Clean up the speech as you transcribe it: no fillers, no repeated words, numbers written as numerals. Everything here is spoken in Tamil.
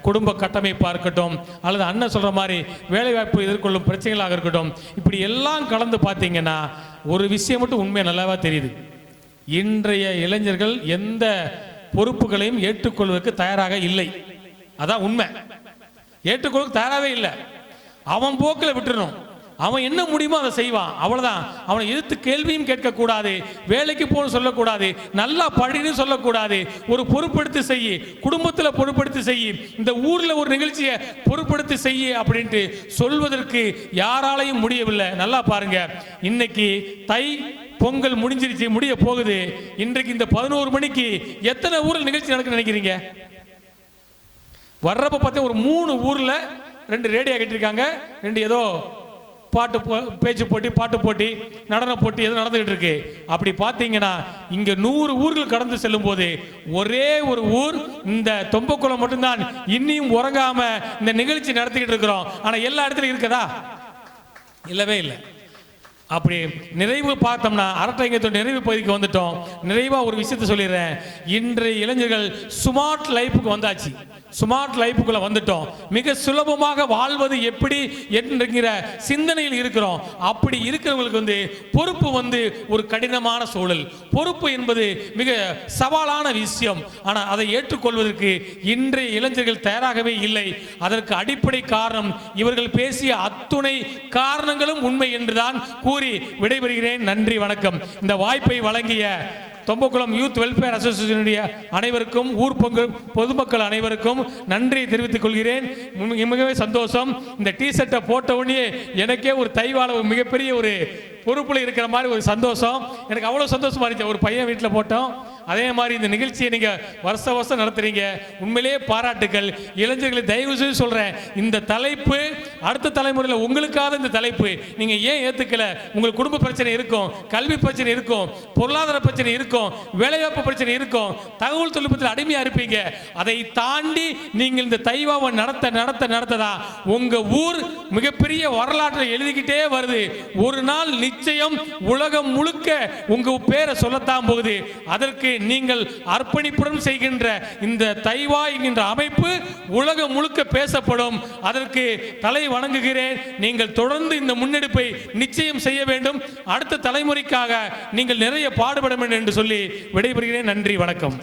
குடும்ப கட்டமைப்பாக இருக்கட்டும், அல்லது அண்ணன் சொல்கிற மாதிரி வேலைவாய்ப்பு எதிர்கொள்ளும் பிரச்சனைகளாக இருக்கட்டும், இப்படி எல்லாம் கலந்து பார்த்தீங்கன்னா ஒரு விஷயம் மட்டும் உண்மை நல்லாவா தெரியுது. இன்றைய இளைஞர்கள் எந்த பொறுப்புகளையும் ஏற்றுக்கொள்வதற்கு தயாராக இல்லை. அதான் உண்மை. ஏற்றுக்கொள்வதற்கு தயாராகவே இல்லை. அவன் போக்கில் விட்டுறணும். அவன் என்ன முடியுமோ அதை செய்வான், அவ்வளவுதான். அவனை எதிர்த்து கேள்வியும் கேட்கக்கூடாது, வேலைக்கு போகணும்னு சொல்லக்கூடாது, நல்லா படின்னு சொல்லக்கூடாது. ஒரு பொறுப்படுத்தி செய்ய, குடும்பத்தில் பொறுப்படுத்தி செய்ய, இந்த ஊரில் ஒரு நிகழ்ச்சியை பொறுப்படுத்தி செய்ய அப்படின்ட்டு சொல்வதற்கு யாராலையும் முடியவில்லை. நல்லா பாருங்க, இன்னைக்கு தை பொங்கல் முடிஞ்சிருச்சு, முடிய போகுது. இன்றைக்கு இந்த 11 மணிக்கு எத்தனை ஊரில் நிகழ்ச்சி நடக்குன்னு நினைக்கிறீங்க? வர்றப்ப பார்த்தா ஒரு 3 ஊரில் 2 ரேடியோ கட்டியிருக்காங்க, 2 ஏதோ பாட்டு பேச்சு போட்டி, பாட்டு போட்டி, நடன போட்டி எதுவும் நடந்துகிட்டு இருக்கு. அப்படி பார்த்தீங்கன்னா இங்க 100 ஊர்கள் கடந்து செல்லும் போது ஒரே ஒரு ஊர் இந்த தொம்பக்குளம் மட்டும்தான் இன்னியும் உறங்காம இந்த நிகழ்ச்சி நடத்திக்கிட்டு இருக்கிறோம். ஆனா எல்லா இடத்துலையும் இருக்குதா? இல்லவே இல்லை. அப்படி நிறைவு பார்த்தோம்னா அரட்டைங்கத்தோட நிறைவு பகுதிக்கு வந்துட்டோம். நிறைவாக ஒரு விஷயத்தை சொல்லிடுறேன். இன்றைய இளைஞர்கள் ஸ்மார்ட் லைஃபுக்கு வந்தாச்சு. ஸ்மார்ட் லைஃபுக்குள்ள வந்துட்டோம். மிக சுலபமாக வாழ்வது எப்படி என்கிற சிந்தனையில் இருக்கிறோம். அப்படி இருக்கிறவங்களுக்கு பொறுப்பு ஒரு கடினமான சூழல். பொறுப்பு என்பது மிக சவாலான விஷயம். ஆனால் அதை ஏற்றுக்கொள்வதற்கு இன்றைய இளைஞர்கள் தயாராகவே இல்லை. அதற்கு அடிப்படை காரணம் இவர்கள் பேசிய அத்துணை காரணங்களும் உண்மை என்றுதான் கூறி விடைபெறுகிறேன். நன்றி, வணக்கம். இந்த வாய்ப்பை வழங்கிய தொம்பக்குளம் யூத் வெல்ஃபேர் அசோசியேஷனுடைய அனைவருக்கும், ஊர் பொதுமக்கள் அனைவருக்கும் நன்றி தெரிவித்துக் கொள்கிறேன். மிகவே சந்தோஷம். இந்த டி-ஷர்ட்டை போட்ட உடனே எனக்கே ஒரு தைவாள மிகப்பெரிய ஒரு பொறுப்பில் இருக்கிற மாதிரி ஒரு சந்தோஷம். எனக்கு அவ்வளோ சந்தோஷமா இருந்துச்சு. ஒரு பையன் வீட்டில் போட்டோம். அதே மாதிரி இந்த நிகழ்ச்சியை நீங்கள் வருஷம் நடத்துறீங்க. உண்மையிலேயே பாராட்டுக்கள். இளைஞர்களை தயவு செய்து சொல்கிறேன், இந்த தலைப்பு அடுத்த தலைமுறையில் உங்களுக்காக இந்த தலைப்பு நீங்கள் ஏன் ஏற்றுக்கல? உங்களுக்கு குடும்ப பிரச்சனை இருக்கும், கல்வி பிரச்சனை இருக்கும், பொருளாதார பிரச்சனை இருக்கும், வேலைவாய்ப்பு பிரச்சனை இருக்கும், தகவல் தொழில்நுட்பத்தில் அடிமையாக இருப்பீங்க. அதை தாண்டி நீங்கள் இந்த தைவாவை நடத்ததா உங்கள் ஊர் மிகப்பெரிய வரலாற்றை எழுதிக்கிட்டே வருது. ஒரு நாள் நிச்சயம் உலகம் முழுக்க உங்க பேரை சொல்லத்தான் போகுது. அதற்கு நீங்கள் அர்ப்பணிப்புடன் செய்கின்ற இந்த தைவா என்கின்ற அமைப்பு உலகம் முழுக்க பேசப்படும். அதற்கு தலை வணங்குகிறேன். நீங்கள் தொடர்ந்து இந்த முன்னெடுப்பை நிச்சயம் செய்ய வேண்டும். அடுத்த தலைமுறைக்காக நீங்கள் நிறைய பாடுபட வேண்டும் என்று சொல்லி விடைபெறுகிறேன். நன்றி, வணக்கம்.